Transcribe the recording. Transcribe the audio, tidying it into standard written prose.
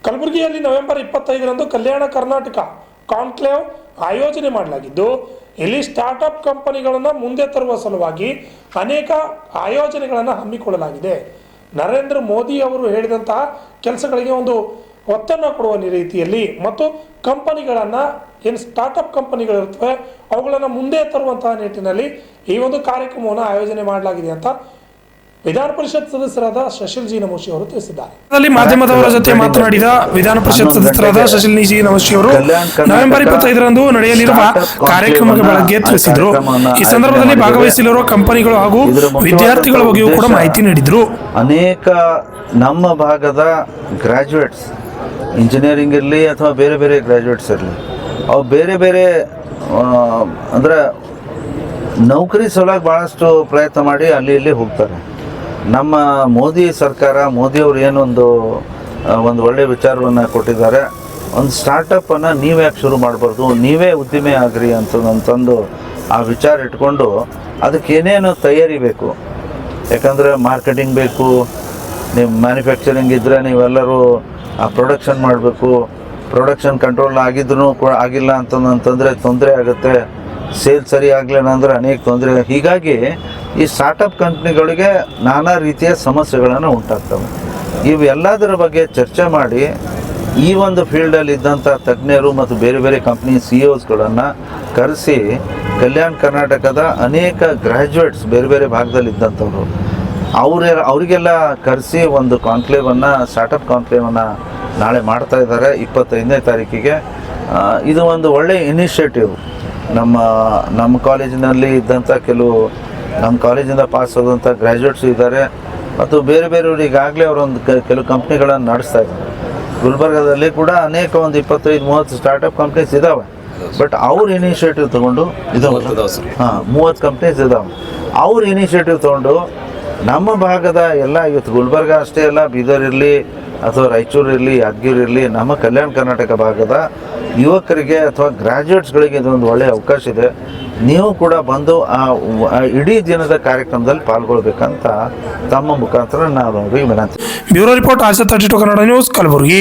ಕಲಬುರಗಿಯಲ್ಲಿ November 25ರಂದು Kalyana Karnataka conclave ಆಯೋಜನೆ ಮಾಡಲಾಗಿದ್ದು, ಇಲ್ಲಿ ಸ್ಟಾರ್ಟ್ಅಪ್ ಕಂಪನಿಗಳನ್ನು ಮುಂದೆ ತರುವ ಸಲುವಾಗಿ ಅನೇಕ ಆಯೋಜನೆಗಳನ್ನು ಹಮ್ಮಿಕೊಳ್ಳಲಾಗಿದೆ. ನರೇಂದ್ರ ಮೋದಿ ಅವರು ಹೇಳಿದಂತಹ ಕೆಲಸಗಳಿಗೆ ಒಂದು ಒತ್ತನ್ನು ಕೊಡುವ ರೀತಿಯಲ್ಲಿ ಮತ್ತು ಕಂಪನಿಗಳನ್ನು ಏನು ಸ್ಟಾರ್ಟ್ಅಪ್ ಕಂಪನಿಗಳಿರ್ತವೆ ಅವುಗಳನ್ನು ಮುಂದೆ ತರುವಂತಹ ನಿಟ್ಟಿನಲ್ಲಿ ಈ ಒಂದು ಕಾರ್ಯಕ್ರಮವನ್ನು ಆಯೋಜನೆ ಮಾಡಲಾಗಿದೆ ಅಂತ ವಿಧಾನ ಪರಿಷತ್ ಸದಸ್ಯರಾದ ಶಶಿಲ್ ಜಿ ನಮೋಶಿ ಅವರು ತಿಳಿಸಿದ್ದಾರೆ. ಮಾಧ್ಯಮದವರ ಜೊತೆ ಮಾತನಾಡಿದ ವಿಧಾನ ಪರಿಷತ್ ಸದಸ್ಯರಾದ ಶಶಿಲ್ ಜಿ ನಮೋಶಿ ಅವರು ನವೆಂಬರ್ 25ರಂದು ನಡೆಯಲಿರುವ ಕಾರ್ಯಕ್ರಮದ ಬಗ್ಗೆ ತಿಳಿಸಿದರು. ಈ ಸಂದರ್ಭದಲ್ಲಿ ಭಾಗವಹಿಸಲಿರುವ ಕಂಪನಿಗಳು ಹಾಗೂ ವಿದ್ಯಾರ್ಥಿಗಳ ಬಗ್ಗೆಯೂ ಕೂಡ ಮಾಹಿತಿ ನೀಡಿದರು. ಅನೇಕ ನಮ್ಮ ಭಾಗದ ಗ್ರಾಜ್ಯುಯೇಟ್ಸ್, ಇಂಜಿನಿಯರಿಂಗ್ ಇರಲಿ ಅಥವಾ ಬೇರೆ ಬೇರೆ ಗ್ರಾಜ್ಯುಯೇಟ್ಸ್ ಇರಲಿ, ಅವು ಬೇರೆ ಬೇರೆ ಅಂದರೆ ನೌಕರಿ ಸಲುವಾಗಿ ಭಾಳಷ್ಟು ಪ್ರಯತ್ನ ಮಾಡಿ ಅಲ್ಲಿ ಇಲ್ಲಿ ಹೋಗ್ತಾರೆ. ನಮ್ಮ ಮೋದಿ ಸರ್ಕಾರ, ಮೋದಿಯವರು ಏನೊಂದು ಒಳ್ಳೆಯ ವಿಚಾರವನ್ನು ಕೊಟ್ಟಿದ್ದಾರೆ. ಒಂದು ಸ್ಟಾರ್ಟಪ್ಪನ್ನು ನೀವೇ ಯಾಕೆ ಶುರು ಮಾಡಬಾರ್ದು, ನೀವೇ ಉದ್ದಿಮೆ ಆಗ್ರಿ ಅಂತಂದು ಆ ವಿಚಾರ ಇಟ್ಕೊಂಡು ಅದಕ್ಕೆ ಏನೇನು ತಯಾರಿ ಬೇಕು, ಯಾಕಂದರೆ ಮಾರ್ಕೆಟಿಂಗ್ ಬೇಕು, ನೀವು ಮ್ಯಾನುಫ್ಯಾಕ್ಚರಿಂಗ್ ಇದ್ದರೆ ನೀವೆಲ್ಲರೂ ಆ ಪ್ರೊಡಕ್ಷನ್ ಮಾಡಬೇಕು. ಪ್ರೊಡಕ್ಷನ್ ಕಂಟ್ರೋಲ್ ಆಗಿದ್ರೂ ಆಗಿಲ್ಲ ಅಂತಂದರೆ ತೊಂದರೆ ಆಗುತ್ತೆ. ಸೇಲ್ ಸರಿ ಆಗಲಿಲ್ಲ ಅಂದರೆ ಅನೇಕ ತೊಂದರೆ. ಹೀಗಾಗಿ ಈ ಸ್ಟಾರ್ಟಪ್ ಕಂಪ್ನಿಗಳಿಗೆ ನಾನಾ ರೀತಿಯ ಸಮಸ್ಯೆಗಳನ್ನು ಉಂಟಾಗ್ತವೆ. ಇವೆಲ್ಲದರ ಬಗ್ಗೆ ಚರ್ಚೆ ಮಾಡಿ ಈ ಒಂದು ಫೀಲ್ಡಲ್ಲಿ ಇದ್ದಂಥ ತಜ್ಞರು ಮತ್ತು ಬೇರೆ ಬೇರೆ ಕಂಪ್ನಿ CEOಸ್ಗಳನ್ನು ಕರೆಸಿ ಕಲ್ಯಾಣ ಕರ್ನಾಟಕದ ಅನೇಕ ಗ್ರ್ಯಾಜುಯೇಟ್ಸ್ ಬೇರೆ ಬೇರೆ ಭಾಗದಲ್ಲಿ ಇದ್ದಂಥವ್ರು ಅವರಿಗೆಲ್ಲ ಕರೆಸಿ ಒಂದು ಕಾನ್ಕ್ಲೇವನ್ನು, ಸ್ಟಾರ್ಟಪ್ ಕಾನ್ಕ್ಲೇವನ್ನು ನಾಳೆ ಮಾಡ್ತಾ ಇದ್ದಾರೆ 25ನೇ ತಾರೀಕಿಗೆ. ಇದು ಒಂದು ಒಳ್ಳೆಯ ಇನಿಷಿಯೇಟಿವ್. ನಮ್ಮ ಕಾಲೇಜಿನಲ್ಲಿ ಇದ್ದಂಥ ನಮ್ಮ ಕಾಲೇಜಿಂದ ಪಾಸ್ ಆದಂಥ ಗ್ರ್ಯಾಜುಯೇಟ್ಸು ಇದ್ದಾರೆ ಮತ್ತು ಬೇರೆ ಬೇರೆಯವರು ಈಗಾಗಲೇ ಅವರೊಂದು ಕೆಲವು ಕಂಪ್ನಿಗಳನ್ನು ನಡೆಸ್ತಾ ಇದ್ದಾರೆ. ಗುಲ್ಬರ್ಗಾದಲ್ಲಿ ಕೂಡ ಅನೇಕ ಒಂದು 25-30 ಸ್ಟಾರ್ಟಪ್ ಕಂಪ್ನೀಸ್ ಇದ್ದಾವೆ. ಬಟ್ ಅವ್ರ ಇನಿಷಿಯೇಟಿವ್ ತೊಗೊಂಡು 30 ಕಂಪ್ನೀಸ್ ಇದ್ದಾವೆ. ಅವ್ರ ಇನಿಷಿಯೇಟಿವ್ ತೊಗೊಂಡು ನಮ್ಮ ಭಾಗದ ಎಲ್ಲ ಇವತ್ತು ಗುಲ್ಬರ್ಗಾ ಅಷ್ಟೇ ಅಲ್ಲ, ಬೀದರ್ ಇರಲಿ ಅಥವಾ ರಾಯಚೂರು ಇರಲಿ, ಯಾದಗಿರಿ ಇರಲಿ, ನಮ್ಮ ಕಲ್ಯಾಣ ಕರ್ನಾಟಕ ಭಾಗದ ಯುವಕರಿಗೆ ಅಥವಾ ಗ್ರ್ಯಾಜುಯೇಟ್ಸ್ಗಳಿಗೆ ಇದೊಂದು ಒಳ್ಳೆಯ ಅವಕಾಶ ಇದೆ. ನೀವು ಕೂಡ ಬಂದು ಆ ಇಡೀ ದಿನದ ಕಾರ್ಯಕ್ರಮದಲ್ಲಿ ಪಾಲ್ಗೊಳ್ಬೇಕಂತ ತಮ್ಮ ಮುಖಾಂತರ ನಾವು ಅವರಿಗೆ ವಿನಂತಿ. ಬ್ಯೂರೋ ರಿಪೋರ್ಟ್ ಆಶಾ 32 ಕನ್ನಡ ನ್ಯೂಸ್, ಕಲಬುರಗಿ.